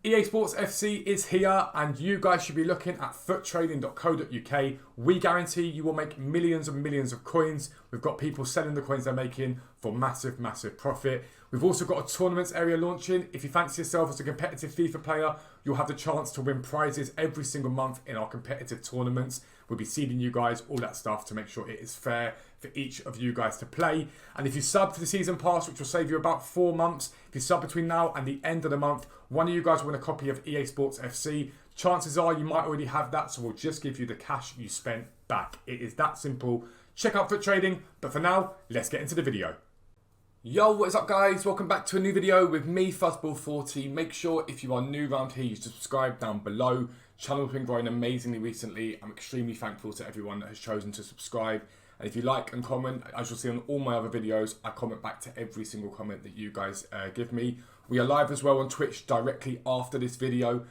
EA Sports FC is here and you guys should be looking at foottrading.co.uk. We guarantee you will make millions and millions of coins. We've got people selling the coins they're making for massive, massive profit. We've also got a tournaments area launching. If you fancy yourself as a competitive FIFA player, you'll have the chance to win prizes every single month in our competitive tournaments. We'll be seeding you guys, all that stuff to make sure it is fair for each of you guys to play. And if you sub to the season pass, which will save you about 4 months, if you sub between now and the end of the month, one of you guys will win a copy of EA Sports FC. Chances are you might already have that, so we'll just give you the cash you spent back. It is that simple. Check out Foot Trading, but for now, let's get into the video. Yo, what is up guys? Welcome back to a new video with me, Fuzzball40. Make sure if you are new around here, you subscribe down below. Channel has been growing amazingly recently. I'm extremely thankful to everyone that has chosen to subscribe. And if you like and comment, as you'll see on all my other videos, I comment back to every single comment that you guys give me. We are live as well on Twitch directly after this video.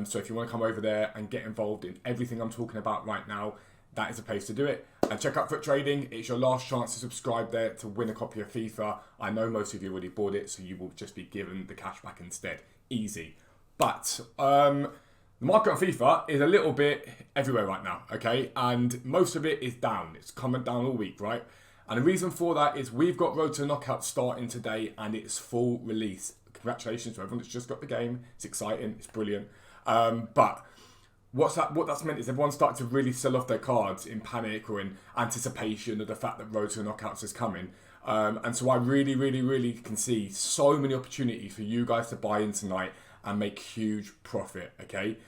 So if you want to come over there and get involved in everything I'm talking about right now, that is the place to do it. And check out Foot Trading. It's your last chance to subscribe there to win a copy of FIFA. I know most of you already bought it, so you will just be given the cash back instead. Easy. But the market on FIFA is a little bit everywhere right now, okay? And most of it is down. It's coming down all week, right? And the reason for that is we've got Road to Knockout starting today and it's full release. Congratulations to everyone that's just got the game. It's exciting. It's brilliant. But what that's meant is everyone's starting to really sell off their cards in panic or in anticipation of the fact that Road to Knockouts is coming. And so I really can see so many opportunities for you guys to buy in tonight and make huge profit, okay?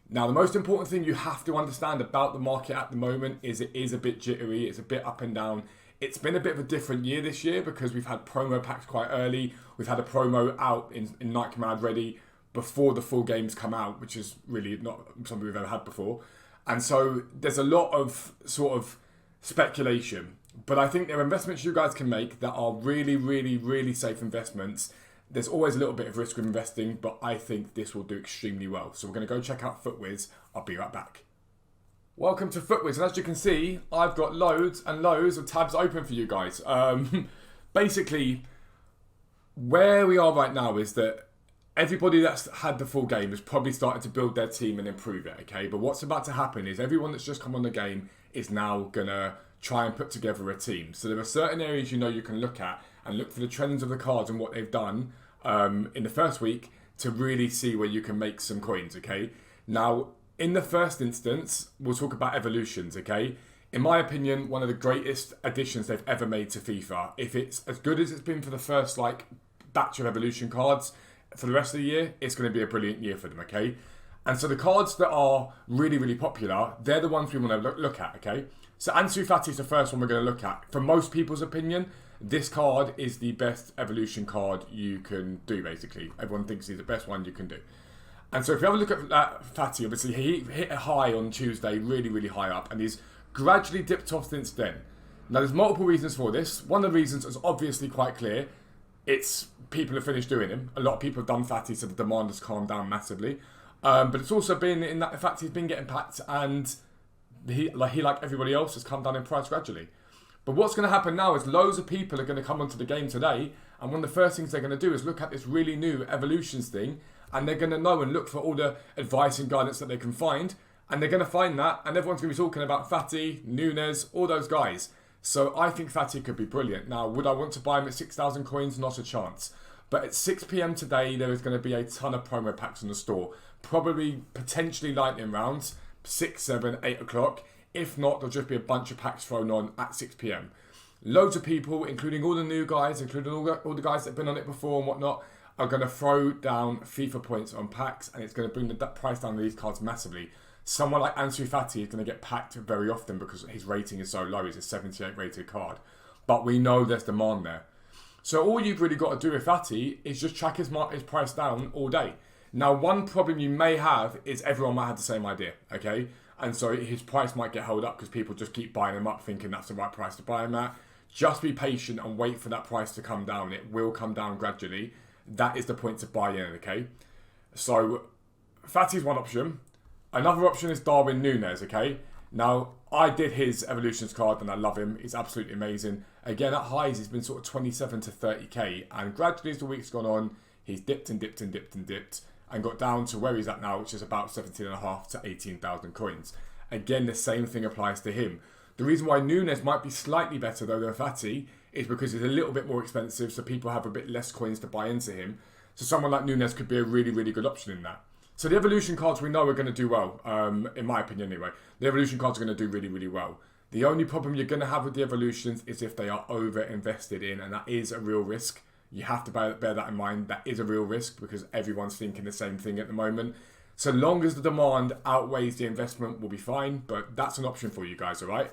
Now, the most important thing you have to understand about the market at the moment is it is a bit jittery. It's a bit up and down. It's been a bit of a different year this year because we've had promo packs quite early. We've had a promo out in Night Command ready before the full games come out, which is really not something we've ever had before. And so there's a lot of sort of speculation. But I think there are investments you guys can make that are really safe investments. There's always a little bit of risk with investing, but I think this will do extremely well. So we're going to go check out FootWiz. I'll be right back. Welcome to FootWiz, and as you can see, I've got loads and loads of tabs open for you guys. Basically, where we are right now is that everybody that's had the full game has probably started to build their team and improve it, okay? But what's about to happen is everyone that's just come on the game is now going to try and put together a team. So there are certain areas you know you can look at and look for the trends of the cards and what they've done in the first week to really see where you can make some coins, okay? Now, in the first instance, we'll talk about evolutions, okay? In my opinion, one of the greatest additions they've ever made to FIFA. If it's as good as it's been for the first batch of evolution cards, for the rest of the year, it's going to be a brilliant year for them, okay? And so the cards that are really popular, they're the ones we want to look at, okay? So Ansu Fati is the first one we're going to look at. For most people's opinion, this card is the best evolution card you can do, basically. Everyone thinks he's the best one you can do. And so if you have a look at that Fati, obviously he hit a high on Tuesday, really high up, and he's gradually dipped off since then. Now there's multiple reasons for this. One of the reasons is obviously quite clear. It's people have finished doing him. A lot of people have done Fati, so the demand has calmed down massively. But it's also been in that the fact he's been getting packed and he like everybody else has come down in price gradually. But what's going to happen now is loads of people are going to come onto the game today, and one of the first things they're going to do is look at this really new evolutions thing, and they're going to know and look for all the advice and guidance that they can find, and they're going to find that, and everyone's going to be talking about Fati, Nunes, all those guys. So I think Fati could be brilliant. Now, would I want to buy him at 6,000 coins? Not a chance. But at 6 PM today, there is going to be a ton of promo packs in the store. Probably, potentially lightning rounds, 6, 7, 8 o'clock. If not, there'll just be a bunch of packs thrown on at 6 PM. Loads of people, including all the new guys, including all the guys that have been on it before and whatnot, are going to throw down FIFA points on packs, and it's going to bring the price down of these cards massively. Someone like Ansu Fati is going to get packed very often because his rating is so low. It's a 78 rated card. But we know there's demand there. So all you've really got to do with Fati is just track his price down all day. Now, one problem you may have is everyone might have the same idea, okay? And so his price might get held up because people just keep buying him up thinking that's the right price to buy him at. Just be patient and wait for that price to come down. It will come down gradually. That is the point to buy in, okay? So Fati's one option. Another option is Darwin Nunes, okay? Now, I did his Evolutions card and I love him. He's absolutely amazing. Again, at highs, he's been sort of 27 to 30k. And gradually as the week's gone on, he's dipped and dipped. and got down to where he's at now, which is about 17.5 to 18,000 coins. Again, the same thing applies to him. The reason why Nunes might be slightly better though than Fati is because he's a little bit more expensive, so people have a bit less coins to buy into him. So someone like Nunes could be a really, really good option in that. So the evolution cards we know are going to do well, in my opinion anyway. The evolution cards are going to do really, really well. The only problem you're going to have with the evolutions is if they are over invested in, and that is a real risk. You have to bear that in mind. That is a real risk because everyone's thinking the same thing at the moment. So long as the demand outweighs the investment, we'll be fine, but that's an option for you guys, all right?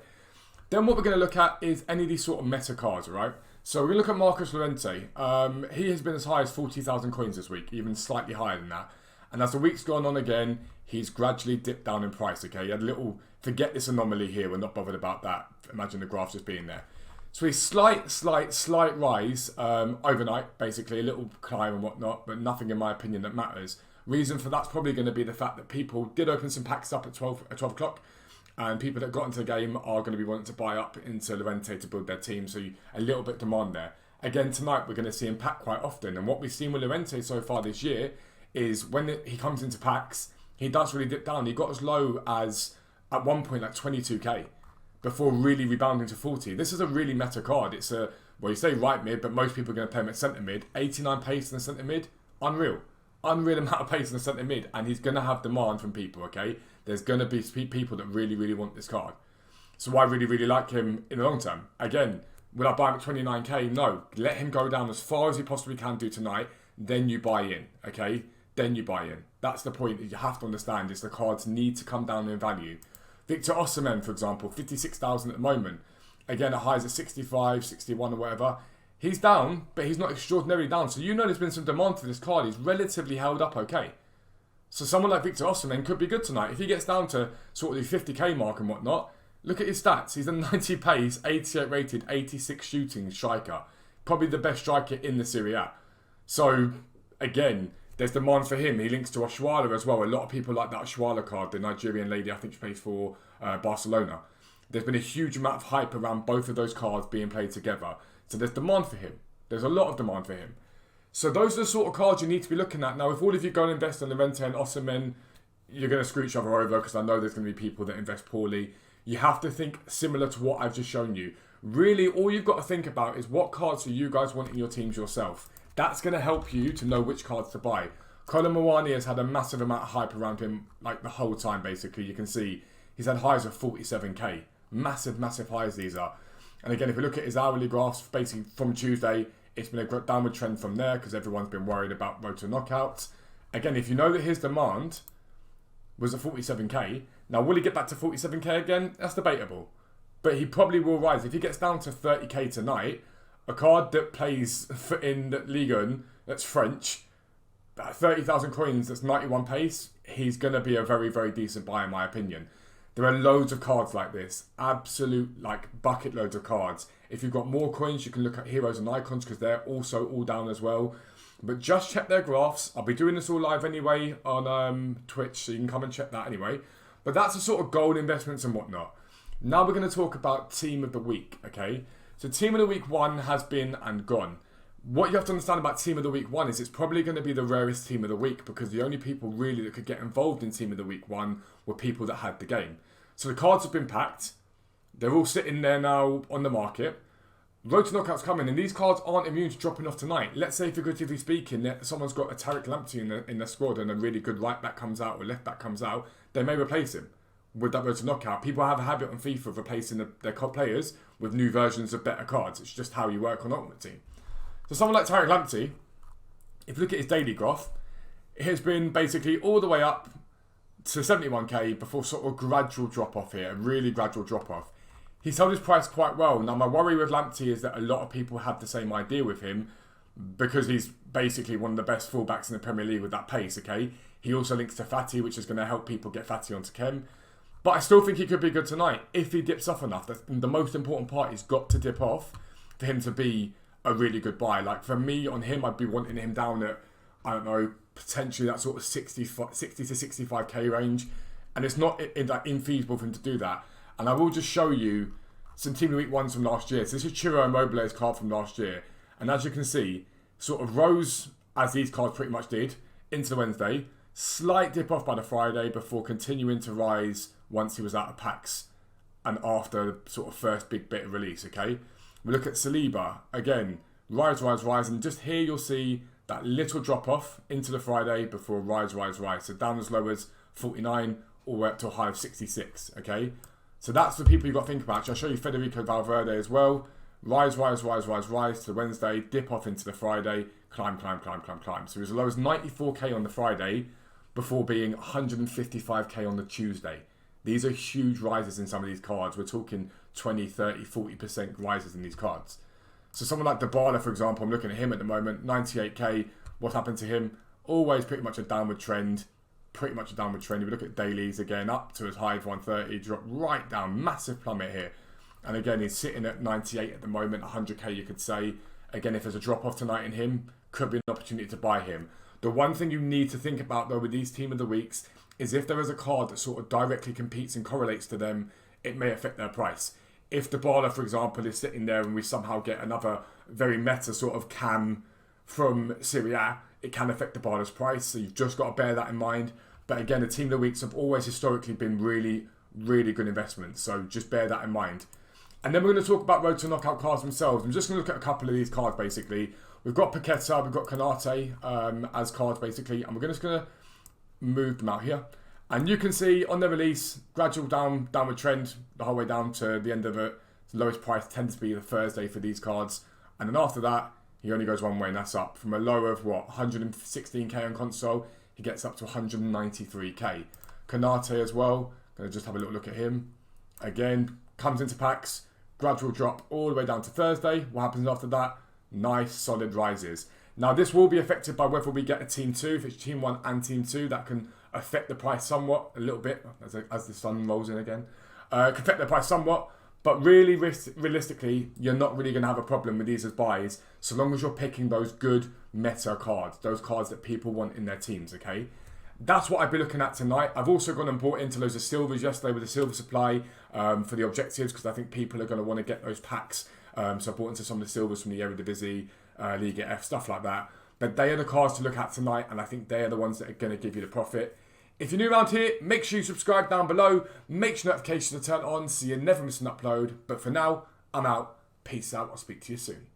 Then what we're going to look at is any of these sort of meta cards, all right? So we're going to look at Marcus Llorente. He has been as high as 40,000 coins this week, even slightly higher than that. And as the week's gone on again, he's gradually dipped down in price, okay? He had a little, forget this anomaly here, we're not bothered about that. Imagine the graph just being there. So a slight rise overnight, basically, a little climb and whatnot, but nothing in my opinion that matters. Reason for that's probably going to be the fact that people did open some packs up at 12 o'clock, and people that got into the game are going to be wanting to buy up into Llorente to build their team, so a little bit demand there. Again, tonight we're going to see him pack quite often, and what we've seen with Llorente so far this year is when he comes into packs, he does really dip down. He got as low as, at one point, like 22k, before really rebounding to 40. This is a really meta card. It's a, well, you say right mid, but most people are going to play him at centre mid. 89 pace in the centre mid, unreal. Unreal amount of pace in the centre mid, and he's going to have demand from people, okay? There's going to be people that really, really want this card. So I really, really like him in the long term. Again, will I buy him at 29k? No. Let him go down as far as he possibly can do tonight, then you buy in, okay? Then you buy in. That's the point that you have to understand, is the cards need to come down in value. Victor Osimhen, for example, 56,000 at the moment. Again, at highs at 65, 61 or whatever. He's down, but he's not extraordinarily down. So you know there's been some demand for this card. He's relatively held up okay. So someone like Victor Osimhen could be good tonight. If he gets down to sort of the 50k mark and whatnot, look at his stats. He's a 90 pace, 88 rated, 86 shooting striker. Probably the best striker in the Serie A. So, again, there's demand for him. He links to Oshuala as well. A lot of people like that Oshuala card, the Nigerian lady, I think she plays for Barcelona. There's been a huge amount of hype around both of those cards being played together. So there's demand for him. There's a lot of demand for him. So those are the sort of cards you need to be looking at. Now, if all of you go and invest in Llorente and Osimhen, you're going to screw each other over, because I know there's going to be people that invest poorly. You have to think similar to what I've just shown you. Really, all you've got to think about is what cards do you guys want in your teams yourself. That's going to help you to know which cards to buy. Colin Mawani has had a massive amount of hype around him, like the whole time, basically. You can see he's had highs of 47k. Massive, massive highs these are. And again, if we look at his hourly graphs, basically from Tuesday, it's been a downward trend from there because everyone's been worried about road to knockouts. Again, if you know that his demand was at 47k, now will he get back to 47k again? That's debatable. But he probably will rise. If he gets down to 30k tonight, a card that plays in Ligue 1, that's French, 30,000 coins, that's 91 pace, he's going to be a very, very decent buy in my opinion. There are loads of cards like this. Absolute, like, bucket loads of cards. If you've got more coins, you can look at heroes and icons because they're also all down as well. But just check their graphs. I'll be doing this all live anyway on Twitch, so you can come and check that anyway. But that's the sort of gold investments and whatnot. Now we're going to talk about Team of the Week, okay? So Team of the Week 1 has been and gone. What you have to understand about Team of the Week 1 is it's probably going to be the rarest Team of the Week because the only people really that could get involved in Team of the Week 1 were people that had the game. So the cards have been packed. They're all sitting there now on the market. Road to Knockout's coming, and these cards aren't immune to dropping off tonight. Let's say, figuratively speaking, that someone's got a Tariq Lamptey in their squad and a really good right back comes out or left back comes out, they may replace him with that Road to Knockout. People have a habit on FIFA of replacing their players with new versions of better cards. It's just how you work on Ultimate Team. So someone like Tariq Lamptey, if you look at his daily graph, it has been basically all the way up to 71k before sort of gradual drop off here, a really gradual drop off. He's held his price quite well. Now my worry with Lamptey is that a lot of people have the same idea with him because he's basically one of the best fullbacks in the Premier League with that pace, okay? He also links to Fati, which is going to help people get Fati onto Kem. But I still think he could be good tonight if he dips off enough. That's the most important part. He's got to dip off for him to be a really good buy. Like for me, on him, I'd be wanting him down at, I don't know, potentially that sort of 60 to 65k range. And it's not infeasible for him to do that. And I will just show you some Team of the Week 1s from last year. So this is Ciro Immobile's card from last year. And as you can see, sort of rose as these cards pretty much did into the Wednesday, slight dip off by the Friday before continuing to rise once he was out of packs and after the sort of first big bit of release, okay? We look at Saliba, again, rise, and just here you'll see that little drop off into the Friday before rise. So down as low as 49 all the way up to a high of 66, okay? So that's the people you've got to think about. Actually, I'll show you Federico Valverde as well. Rise to the Wednesday, dip off into the Friday, climb. So he was as low as 94k on the Friday before being 155k on the Tuesday. These are huge rises in some of these cards. We're talking 20, 30, 40% rises in these cards. So someone like Dybala, for example, I'm looking at him at the moment, 98k. What happened to him? Always pretty much a downward trend. If we look at dailies again, up to as high as 130, drop right down, massive plummet here. And again, he's sitting at 98 at the moment, 100k you could say. Again, if there's a drop off tonight in him, could be an opportunity to buy him. The one thing you need to think about though with these team of the weeks is if there is a card that sort of directly competes and correlates to them, it may affect their price. If Dybala, for example, is sitting there and we somehow get another very meta sort of cam from Serie A, it can affect Dybala's price. So you've just got to bear that in mind. But again, the team of the weeks have always historically been really, really good investments. So just bear that in mind. And then we're going to talk about Road to Knockout cards themselves. I'm just going to look at a couple of these cards basically. We've got Paqueta, we've got Konate as cards basically. And we're just going to move them out here. And you can see on their release, gradual downward trend the whole way down to the end of it. The lowest price tends to be the Thursday for these cards. And then after that, he only goes one way, and that's up. From a low of, 116k on console, he gets up to 193k. Konate as well. Going to just have a little look at him. Again, comes into packs. Gradual drop all the way down to Thursday. What happens after that? Nice, solid rises. Now, this will be affected by whether we get a Team 2. If it's Team 1 and Team 2, that can affect the price somewhat, a little bit, as the sun rolls in again. Can affect the price somewhat, but really, realistically, you're not really going to have a problem with these as buys, so long as you're picking those good meta cards, those cards that people want in their teams, okay? That's what I've been looking at tonight. I've also gone and bought into loads of silvers yesterday with the silver supply for the objectives, because I think people are going to want to get those packs. So I bought into some of the silvers from the Eredivisie, Liga F, stuff like that. But they are the cards to look at tonight, and I think they are the ones that are going to give you the profit. If you're new around here, make sure you subscribe down below. Make sure notifications are turned on so you never miss an upload. But for now, I'm out. Peace out. I'll speak to you soon.